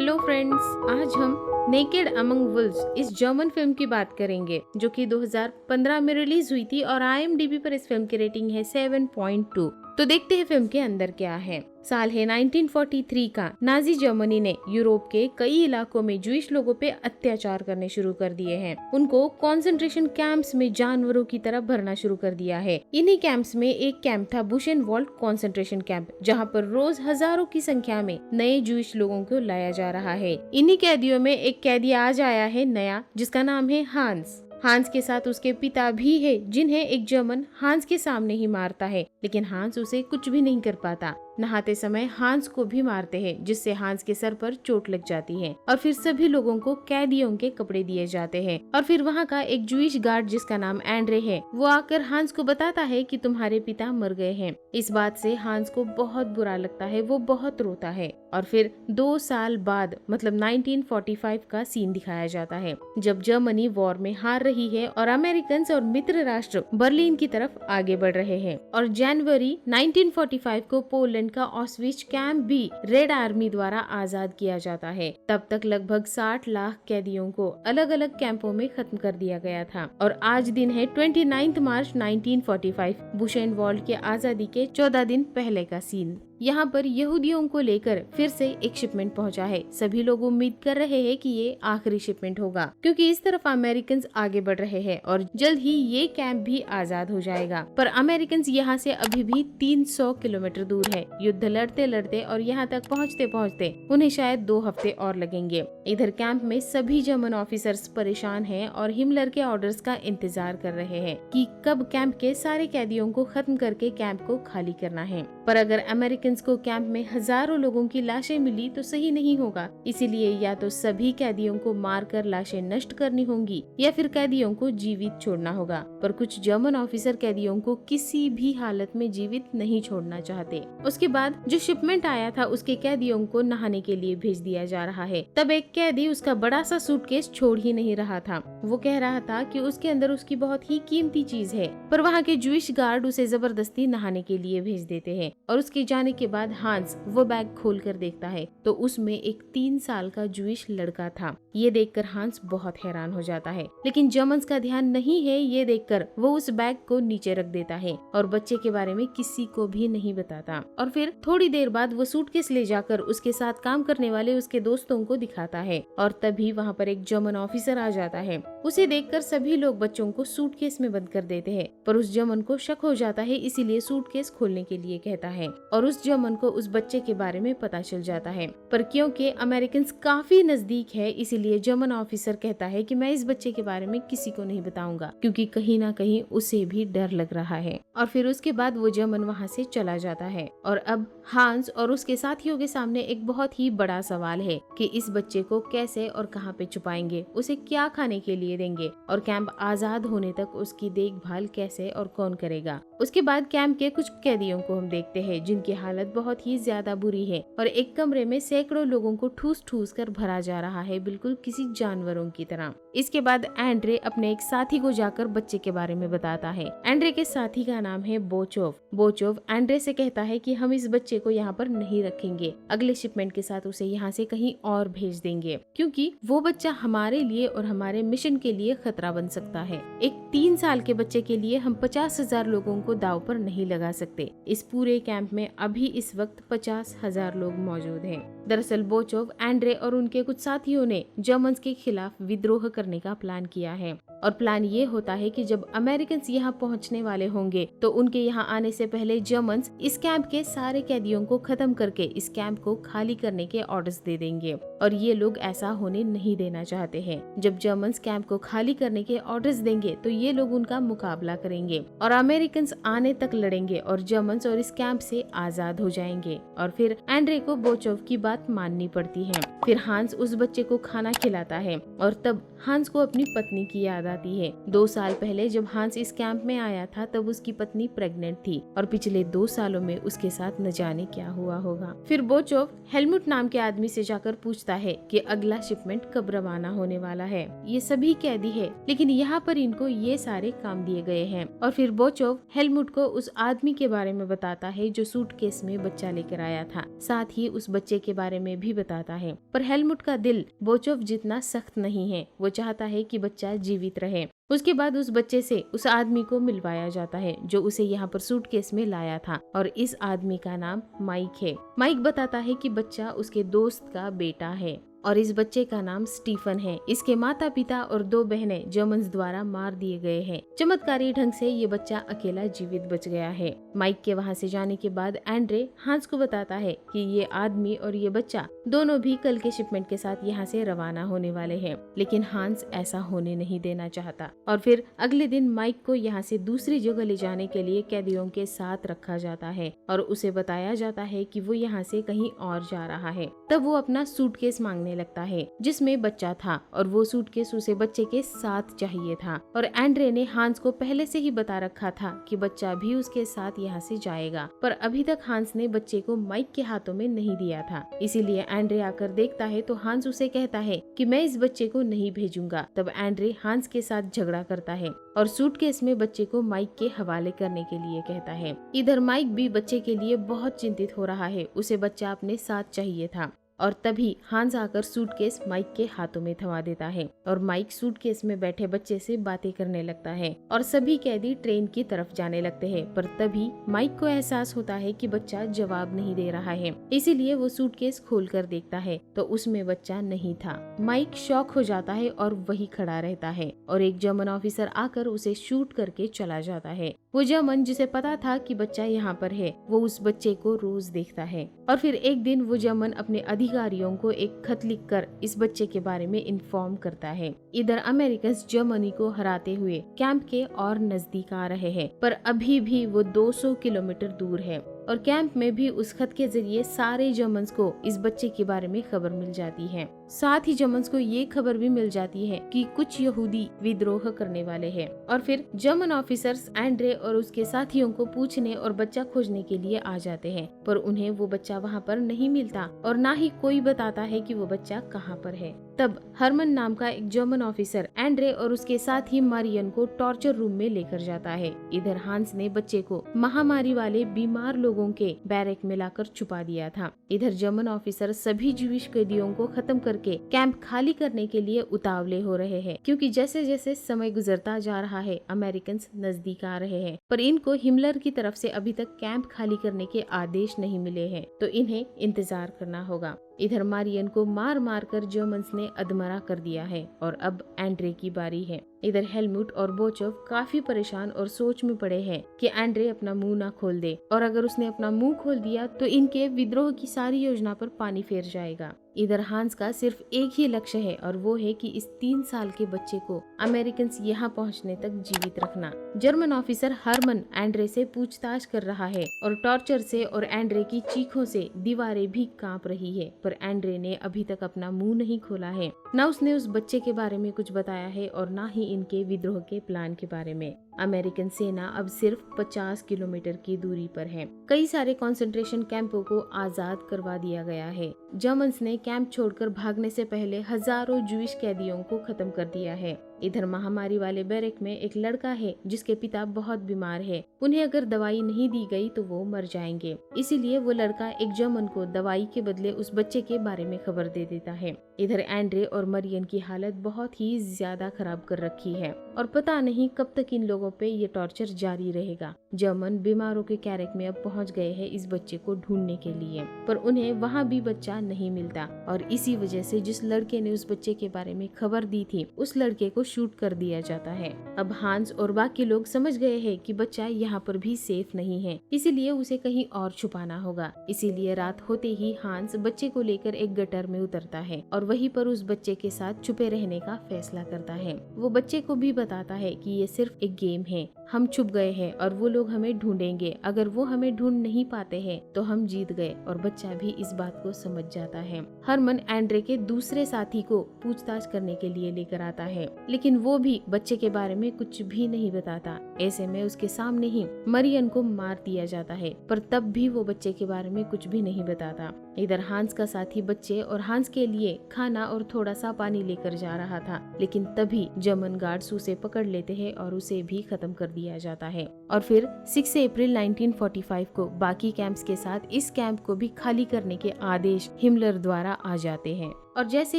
Hello friends, आज हम naked among Wolves इस जर्मन फिल्म की बात करेंगे जो कि 2015 में रिलीज हुई थी और IMDb पर इस फिल्म की रेटिंग है 7.2। तो देखते हैं फिल्म के अंदर क्या है। साल है 1943 का। नाजी जर्मनी ने यूरोप के कई इलाकों में जूइश लोगों पे अत्याचार करने शुरू कर दिए हैं। उनको कॉन्सेंट्रेशन कैंप्स में जानवरों की तरह भरना शुरू कर दिया है। इन्हीं कैंप्स में एक कैंप था बुशेनवाल्ड कॉन्सेंट्रेशन कैंप, जहां पर रोज हजारों की संख्या में नए जूइश लोगों को लाया जा रहा है। इन्हीं कैदियों में एक कैदी आज आया है नया, जिसका नाम है हांस। हांस के साथ उसके पिता भी है, जिन्हें एक जर्मन हांस के सामने ही मारता है, लेकिन हांस उसे कुछ भी नहीं कर पाता। नहाते समय हांस को भी मारते हैं, जिससे हांस के सर पर चोट लग जाती है। और फिर सभी लोगों को कैदियों के कपड़े दिए जाते हैं। और फिर वहाँ का एक जूइश गार्ड, जिसका नाम एंड्रे है, वो आकर हांस को बताता है कि तुम्हारे पिता मर गए हैं। इस बात से हांस को बहुत बुरा लगता है, वो बहुत रोता है। और फिर 2 साल बाद मतलब 1945 का सीन दिखाया जाता है, जब जर्मनी वॉर में हार रही है और अमेरिकन और मित्र राष्ट्र बर्लिन की तरफ आगे बढ़ रहे हैं। और जनवरी 1945 को पोलैंड का ऑस्विच कैंप भी रेड आर्मी द्वारा आजाद किया जाता है। तब तक लगभग 60 लाख कैदियों को अलग अलग कैंपों में खत्म कर दिया गया था। और आज दिन है 29 मार्च 1945, बुशेनवाल्ड के आजादी के 14 दिन पहले का सीन। यहाँ पर यहूदियों को लेकर फिर से एक शिपमेंट पहुंचा है। सभी लोग उम्मीद कर रहे हैं कि ये आखिरी शिपमेंट होगा, क्योंकि इस तरफ अमेरिकन आगे बढ़ रहे हैं और जल्द ही ये कैंप भी आजाद हो जाएगा। पर अमेरिकन यहाँ से अभी भी 300 किलोमीटर दूर है। युद्ध लड़ते लड़ते और यहाँ तक पहुँचते पहुँचते उन्हें शायद 2 हफ्ते और लगेंगे। इधर कैंप में सभी जर्मन ऑफिसर्स परेशान हैं और हिमलर के ऑर्डर्स का इंतजार कर रहे हैं कि कब कैंप के सारे कैदियों को खत्म करके कैंप को खाली करना है। पर अगर अमेरिकन को कैंप में हजारों लोगों की लाशें मिली तो सही नहीं होगा, इसीलिए या तो सभी कैदियों को मारकर लाशें नष्ट करनी होंगी या फिर कैदियों को जीवित छोड़ना होगा। पर कुछ जर्मन ऑफिसर कैदियों को किसी भी हालत में जीवित नहीं छोड़ना चाहते। उसके बाद जो शिपमेंट आया था उसके कैदियों को नहाने के लिए भेज दिया जा रहा है। तब एक कैदी उसका बड़ा सा सूटकेस छोड़ ही नहीं रहा था। वो कह रहा था कि उसके अंदर उसकी बहुत ही कीमती चीज है, पर वहाँ के जूइश गार्ड उसे जबरदस्ती नहाने के लिए भेज देते हैं। और उसके जाने के बाद हांस वो बैग खोलकर देखता है तो उसमें एक 3 साल का जूइश लड़का था। ये देखकर हांस बहुत हैरान हो जाता है, लेकिन जर्मन्स का ध्यान नहीं है। ये देखकर वो उस बैग को नीचे रख देता है और बच्चे के बारे में किसी को भी नहीं बताता। और फिर थोड़ी देर बाद वो सूटकेस ले जाकर उसके साथ काम करने वाले उसके दोस्तों को दिखाता है और तभी वहाँ पर एक जर्मन ऑफिसर आ जाता है। उसे देखकर सभी लोग बच्चों को सूटकेस में बंद कर देते हैं, पर उस जर्मन को शक हो जाता है, इसीलिए सूटकेस खोलने के लिए कहता है और उस जर्मन को उस बच्चे के बारे में पता चल जाता है। पर क्योंकि अमेरिकन काफी नजदीक है, इसीलिए जर्मन ऑफिसर कहता है कि मैं इस बच्चे के बारे में किसी को नहीं बताऊंगा, क्योंकि कहीं ना कहीं उसे भी डर लग रहा है। और फिर उसके बाद वो जर्मन वहाँ से चला जाता है। और अब हांस और उसके साथियों के सामने एक बहुत ही बड़ा सवाल है कि इस बच्चे को कैसे और कहाँ पे छुपाएंगे, उसे क्या खाने के लिए देंगे और कैंप आजाद होने तक उसकी देखभाल कैसे और कौन करेगा। उसके बाद कैंप के कुछ कैदियों को हम देखते हैं जिनकी हालत बहुत ही ज्यादा बुरी है और एक कमरे में सैकड़ों लोगों को ठूस ठूस कर भरा जा रहा है, बिल्कुल किसी जानवरों की तरह। इसके बाद एंड्रे अपने एक साथी को जाकर बच्चे के बारे में बताता है। एंड्रे के साथी का नाम है बोचोव। बोचोव एंड्रे से कहता है कि हम इस बच्चे को यहाँ पर नहीं रखेंगे, अगले शिपमेंट के साथ उसे यहाँ से कहीं और भेज देंगे, क्योंकि वो बच्चा हमारे लिए और हमारे मिशन के लिए खतरा बन सकता है। एक 3 साल के बच्चे के लिए हम 50,000 लोगों को दाव पर नहीं लगा सकते। इस पूरे कैंप में अभी इस वक्त 50,000 लोग मौजूद हैं। दरअसल बोचोव, एंड्रे और उनके कुछ साथियों ने जर्मन्स के खिलाफ विद्रोह करने का प्लान किया है। और प्लान ये होता है कि जब अमेरिकन यहाँ पहुँचने वाले होंगे तो उनके यहाँ आने से पहले जर्मन्स इस कैंप के सारे कैदियों को खत्म करके इस कैंप को खाली करने के ऑर्डर्स दे देंगे। और ये लोग ऐसा होने नहीं देना चाहते हैं। जब जर्मन्स कैंप को खाली करने के ऑर्डर्स देंगे तो ये लोग उनका मुकाबला करेंगे और अमेरिकन आने तक लड़ेंगे और जर्मन्स और इस कैंप से आजाद हो जाएंगे। और फिर एंड्रे को बोचोव की बात माननी पड़ती है। फिर हांस उस बच्चे को खाना खिलाता है और तब हांस को अपनी पत्नी की याद आती है। 2 साल पहले जब हांस इस कैंप में आया था तब उसकी पत्नी प्रेग्नेंट थी और पिछले 2 सालों में उसके साथ न जाने क्या हुआ होगा। फिर बोचोव हेलमुट नाम के आदमी से जाकर पूछता है कि अगला शिपमेंट कब रवाना होने वाला है। ये सभी कैदी है, लेकिन यहाँ पर इनको ये सारे काम दिए गए हैं। और फिर बोचोव हेलमुट को उस आदमी के बारे में बताता है जो सूटकेस में बच्चा लेकर आया था, साथ ही उस बच्चे के बारे में भी बताता है। पर हेलमुट का दिल बोचोव जितना सख्त नहीं है, वो चाहता है कि बच्चा जीवित रहे। उसके बाद उस बच्चे से उस आदमी को मिलवाया जाता है जो उसे यहाँ पर सूटकेस में लाया था, और इस आदमी का नाम माइक है। माइक बताता है कि बच्चा उसके दोस्त का बेटा है और इस बच्चे का नाम स्टीफन है। इसके माता पिता और 2 बहनें जर्मन्स द्वारा मार दिए गए हैं। चमत्कारी ढंग से ये बच्चा अकेला जीवित बच गया है। माइक के वहाँ से जाने के बाद एंड्रे हांस को बताता है कि ये आदमी और ये बच्चा दोनों भी कल के शिपमेंट के साथ यहाँ से रवाना होने वाले हैं, लेकिन हांस ऐसा होने नहीं देना चाहता। और फिर अगले दिन माइक को यहाँ से दूसरी जगह ले जाने के लिए कैदियों के साथ रखा जाता है और उसे बताया जाता है कि वो यहाँ से कहीं और जा रहा है। तब वो अपना सूटकेस मांगने लगता है जिसमें बच्चा था, और वो सूटकेस उसे बच्चे के साथ चाहिए था। और एंड्रे ने हांस को पहले से ही बता रखा था कि बच्चा भी उसके साथ यहाँ से जाएगा, पर अभी तक हांस ने बच्चे को माइक के हाथों में नहीं दिया था। इसीलिए एंड्रे आकर देखता है तो हांस उसे कहता है कि मैं इस बच्चे को नहीं भेजूंगा। तब एंड्रे हांस के साथ झगड़ा करता है और सूटकेस में बच्चे को माइक के हवाले करने के लिए कहता है। इधर माइक भी बच्चे के लिए बहुत चिंतित हो रहा है, उसे बच्चा अपने साथ चाहिए था। और तभी हांस आकर सूटकेस माइक के हाथों में थमा देता है और माइक सूटकेस में बैठे बच्चे से बातें करने लगता है और सभी कैदी ट्रेन की तरफ जाने लगते हैं। पर तभी माइक को एहसास होता है कि बच्चा जवाब नहीं दे रहा है, इसीलिए वो सूटकेस खोलकर देखता है तो उसमें बच्चा नहीं था। माइक शॉक हो जाता है और वही खड़ा रहता है और एक जर्मन ऑफिसर आकर उसे शूट करके चला जाता है। वो जर्मन जिसे पता था कि बच्चा यहाँ पर है, वो उस बच्चे को रोज देखता है। और फिर एक दिन वो जर्मन अपने अधिकारियों को एक खत लिखकर इस बच्चे के बारे में इन्फॉर्म करता है। इधर अमेरिकन जर्मनी को हराते हुए कैंप के और नजदीक आ रहे हैं, पर अभी भी वो 200 किलोमीटर दूर है और कैंप में भी उस खत के जरिए सारे जर्मन्स को इस बच्चे के बारे में खबर मिल जाती है। साथ ही जर्मन्स को ये खबर भी मिल जाती है कि कुछ यहूदी विद्रोह करने वाले हैं। और फिर जर्मन ऑफिसर्स एंड्रे और उसके साथियों को पूछने और बच्चा खोजने के लिए आ जाते हैं, पर उन्हें वो बच्चा वहाँ पर नहीं मिलता और ना ही कोई बताता है कि वो बच्चा कहाँ पर है। तब हरमन नाम का एक जर्मन ऑफिसर एंड्रे और उसके साथी मारियन को टॉर्चर रूम में लेकर जाता है। इधर हांस ने बच्चे को महामारी वाले बीमार लोगों के बैरक में लाकर छुपा दिया था। इधर जर्मन ऑफिसर सभी ज्यूइश कैदियों को खत्म करके कैंप खाली करने के लिए उतावले हो रहे हैं, क्योंकि जैसे जैसे समय गुजरता जा रहा है अमेरिकन नजदीक आ रहे हैं, पर इनको हिमलर की तरफ से अभी तक कैंप खाली करने के आदेश नहीं मिले हैं, तो इन्हें इंतजार करना होगा। इधर मारियन को मार मार कर जर्मन्स ने अधमरा कर दिया है और अब एंड्रे की बारी है। इधर हेलमुट और बोचोव काफी परेशान और सोच में पड़े हैं कि एंड्रे अपना मुंह ना खोल दे, और अगर उसने अपना मुंह खोल दिया तो इनके विद्रोह की सारी योजना पर पानी फेर जाएगा। इधर हांस का सिर्फ एक ही लक्ष्य है और वो है कि इस 3 साल के बच्चे को अमेरिकन यहाँ पहुँचने तक जीवित रखना। जर्मन ऑफिसर हरमन एंड्रे से पूछताछ कर रहा है और टॉर्चर से और एंड्रे की चीखों से दीवारें भी कांप रही है, पर एंड्रे ने अभी तक अपना मुंह नहीं खोला है। न उसने उस बच्चे के बारे में कुछ बताया है और न ही इनके विद्रोह के प्लान के बारे में। अमेरिकन सेना अब सिर्फ 50 किलोमीटर की दूरी पर है। कई सारे कंसंट्रेशन कैंपों को आजाद करवा दिया गया है। जर्मन्स ने कैंप छोड़कर भागने से पहले हजारों ज्यूइश कैदियों को खत्म कर दिया है। इधर महामारी वाले बैरक में एक लड़का है जिसके पिता बहुत बीमार है। उन्हें अगर दवाई नहीं दी गई तो वो मर जाएंगे, इसीलिए वो लड़का एक जर्मन को दवाई के बदले उस बच्चे के बारे में खबर दे देता है। इधर एंड्रे और मरियन की हालत बहुत ही ज्यादा खराब कर रखी है और पता नहीं कब तक इन लोगों पे ये टॉर्चर जारी रहेगा। जर्मन बीमारों के कैरक में अब पहुंच गए हैं इस बच्चे को ढूंढने के लिए, पर उन्हें वहाँ भी बच्चा नहीं मिलता और इसी वजह से जिस लड़के ने उस बच्चे के बारे में खबर दी थी उस लड़के को शूट कर दिया जाता है। अब हांस और बाकी लोग समझ गए हैं कि बच्चा यहाँ पर भी सेफ नहीं है, इसीलिए उसे कहीं और छुपाना होगा। इसीलिए रात होते ही हांस बच्चे को लेकर एक गटर में उतरता है और वहीं पर उस बच्चे के साथ छुपे रहने का फैसला करता है। वो बच्चे को भी बताता है कि ये सिर्फ एक गेम टाइम है, हम छुप गए हैं और वो लोग हमें ढूंढेंगे, अगर वो हमें ढूंढ नहीं पाते हैं तो हम जीत गए। और बच्चा भी इस बात को समझ जाता है। हरमन एंड्रे के दूसरे साथी को पूछताछ करने के लिए लेकर आता है, लेकिन वो भी बच्चे के बारे में कुछ भी नहीं बताता। ऐसे में उसके सामने ही मरियन को मार दिया जाता है, पर तब भी वो बच्चे के बारे में कुछ भी नहीं बताता। इधर हांस का साथी बच्चे और हांस के लिए खाना और थोड़ा सा पानी लेकर जा रहा था, लेकिन तभी जर्मन गार्ड्स उसे पकड़ लेते हैं और उसे भी खत्म कर दिया जाता है। और फिर 6 अप्रैल 1945 को बाकी कैंप्स के साथ इस कैंप को भी खाली करने के आदेश हिमलर द्वारा आ जाते हैं। और जैसे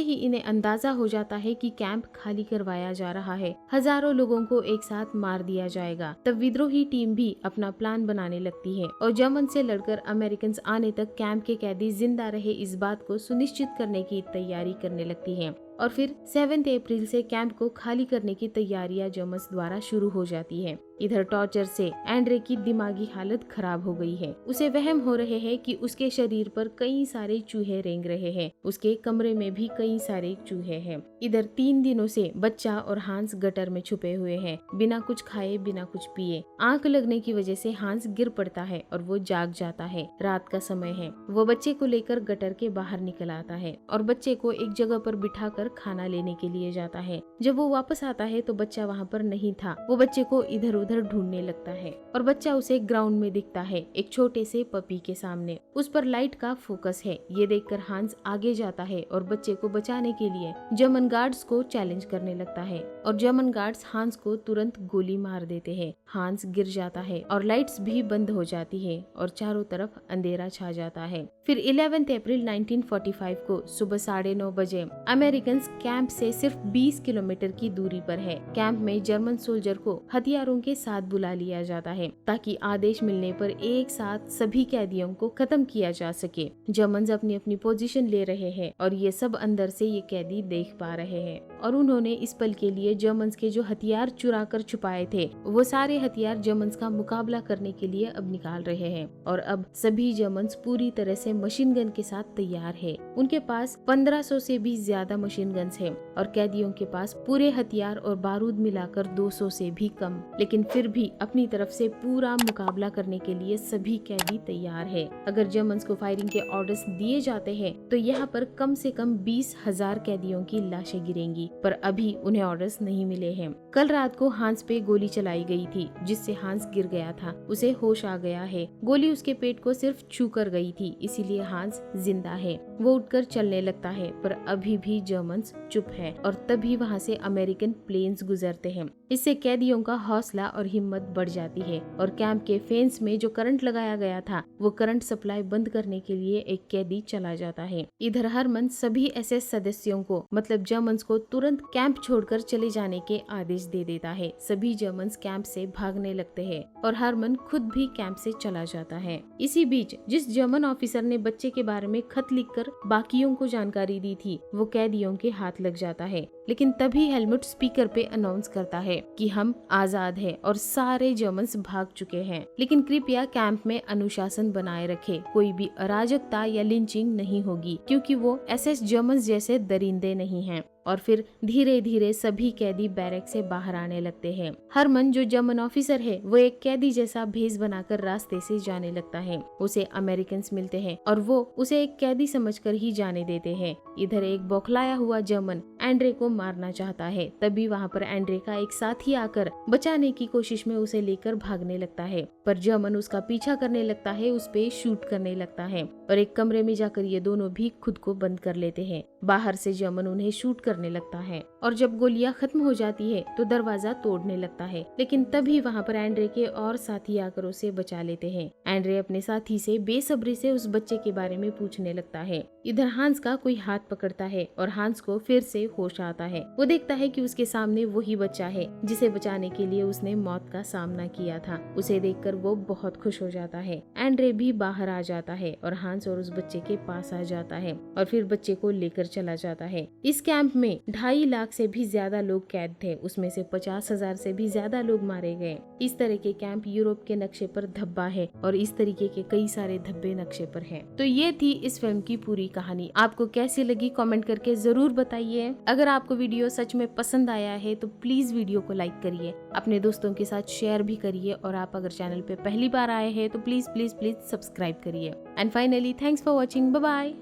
ही इन्हें अंदाजा हो जाता है कि कैंप खाली करवाया जा रहा है, हजारों लोगों को एक साथ मार दिया जाएगा, तब विद्रोही टीम भी अपना प्लान बनाने लगती है और जर्मन से लड़कर अमेरिकन आने तक कैंप के कैदी जिंदा रहे इस बात को सुनिश्चित करने की तैयारी करने लगती है। और फिर 7 अप्रैल से कैंप को खाली करने की तैयारियां जर्मन्स द्वारा शुरू हो जाती है। इधर टॉर्चर से एंड्रे की दिमागी हालत खराब हो गई है। उसे वहम हो रहे हैं कि उसके शरीर पर कई सारे चूहे रेंग रहे हैं, उसके कमरे में भी कई सारे चूहे हैं। इधर 3 दिनों से बच्चा और हांस गटर में छुपे हुए हैं, बिना कुछ खाए बिना कुछ पिए। आंख लगने की वजह से हांस गिर पड़ता है और वो जाग जाता है। रात का समय है। वो बच्चे को लेकर गटर के बाहर निकल आता है और बच्चे को एक जगह पर बिठाकर खाना लेने के लिए जाता है। जब वो वापस आता है तो बच्चा वहाँ पर नहीं था। वो बच्चे को इधर उधर ढूंढने लगता है और बच्चा उसे ग्राउंड में दिखता है, एक छोटे से पपी के सामने। उस पर लाइट का फोकस है। ये देखकर हांस आगे जाता है और बच्चे को बचाने के लिए जर्मन गार्ड्स को चैलेंज करने लगता है और जर्मन गार्ड्स हांस को तुरंत गोली मार देते हैं। हांस गिर जाता है और लाइट्स भी बंद हो जाती है और चारों तरफ अंधेरा छा जाता है। फिर 11 अप्रैल 1945 को सुबह 9:30 बजे अमेरिकन कैंप से सिर्फ 20 किलोमीटर की दूरी पर है। कैंप में जर्मन सोल्जर को हथियारों के साथ बुला लिया जाता है ताकि आदेश मिलने पर एक साथ सभी कैदियों को खत्म किया जा सके। जर्मन्स अपनी अपनी पोजीशन ले रहे हैं और ये सब अंदर से ये कैदी देख पा रहे हैं और उन्होंने इस पल के लिए जर्मन्स के जो हथियार चुरा कर छुपाए थे वो सारे हथियार जर्मन्स का मुकाबला करने के लिए अब निकाल रहे हैं। और अब सभी जर्मन्स पूरी तरह से मशीन गन के साथ तैयार है। उनके पास 1500 से भी ज्यादा मशीन गन्स है और कैदियों के पास पूरे हथियार और बारूद मिलाकर 200 से भी कम। लेकिन फिर भी अपनी तरफ से पूरा मुकाबला करने के लिए सभी कैदी तैयार है। अगर जर्मन्स को फायरिंग के ऑर्डर्स दिए जाते हैं तो यहाँ पर कम से कम 20,000 कैदियों की लाशें गिरेंगी, पर अभी उन्हें ऑर्डर्स नहीं मिले हैं। कल रात को हांस पे गोली चलाई गई थी जिससे हांस गिर गया था। उसे होश आ गया है। गोली उसके पेट को सिर्फ छू कर गई थी, इसीलिए हांस जिंदा है। वो उठकर चलने लगता है, पर अभी भी जर्मन्स चुप है और तभी वहाँ से अमेरिकन प्लेन्स गुजरते हैं। इससे कैदियों का हौसला और हिम्मत बढ़ जाती है और कैंप के फेंस में जो करंट लगाया गया था वो करंट सप्लाई बंद करने के लिए एक कैदी चला जाता है। इधर हरमन सभी एसएस सदस्यों को मतलब जर्मन्स को तुरंत कैंप छोड़कर चले जाने के आदेश दे देता है। सभी जर्मन्स कैंप से भागने लगते हैं और हरमन खुद भी कैंप से चला जाता है। इसी बीच जिस जर्मन ऑफिसर ने बच्चे के बारे में खत लिखकर बाकियों को जानकारी दी थी वो कैदियों के हाथ लग जाता है। लेकिन तभी हेलमुट स्पीकर पे अनाउंस करता है कि हम आजाद हैं और सारे जर्मन्स भाग चुके हैं। लेकिन कृपया कैंप में अनुशासन बनाए रखे, कोई भी अराजकता या लिंचिंग नहीं होगी क्योंकि वो एसएस जर्मन्स जैसे दरिंदे नहीं हैं। और फिर धीरे धीरे सभी कैदी बैरक से बाहर आने लगते हैं। हरमन जो जर्मन ऑफिसर है वो एक कैदी जैसा भेष बनाकर रास्ते से जाने लगता है। उसे अमेरिकन मिलते हैं और वो उसे एक कैदी समझकर ही जाने देते हैं। इधर एक बौखलाया हुआ जर्मन एंड्रे को मारना चाहता है, तभी वहाँ पर एंड्रे का एक साथी आकर बचाने की कोशिश में उसे लेकर भागने लगता है, पर जर्मन उसका पीछा करने लगता है, उस पे शूट करने लगता है और एक कमरे में जाकर ये दोनों भी खुद को बंद कर लेते हैं। बाहर से जर्मन उन्हें शूट करने लगता है और जब गोलियां खत्म हो जाती है तो दरवाजा तोड़ने लगता है। लेकिन तभी वहाँ पर एंड्रे के और साथी आकर उसे बचा लेते हैं। एंड्रे अपने साथी से बेसब्री से उस बच्चे के बारे में पूछने लगता है। इधर हांस का कोई हाथ पकड़ता है और हांस को फिर से होश आता है। वो देखता है कि उसके सामने वही बच्चा है जिसे बचाने के लिए उसने मौत का सामना किया था। उसे देखकर वो बहुत खुश हो जाता है। एंड्रे भी बाहर आ जाता है और हांस और उस बच्चे के पास आ जाता है और फिर बच्चे को लेकर चला जाता है। इस कैंप में 2.5 लाख से भी ज्यादा लोग कैद थे, उसमें से 50,000 से भी ज्यादा लोग मारे गए। इस तरह के कैंप यूरोप के नक्शे पर धब्बा है और इस तरीके के कई सारे धब्बे नक्शे पर हैं। तो ये थी इस फिल्म की पूरी कहानी। आपको कैसी लगी कमेंट करके जरूर बताइए। अगर आपको वीडियो सच में पसंद आया है तो प्लीज वीडियो को लाइक करिए, अपने दोस्तों के साथ शेयर भी करिए और आप अगर चैनल पे पहली बार आए हैं तो प्लीज प्लीज प्लीज सब्सक्राइब करिए। And finally thanks for watching, bye bye.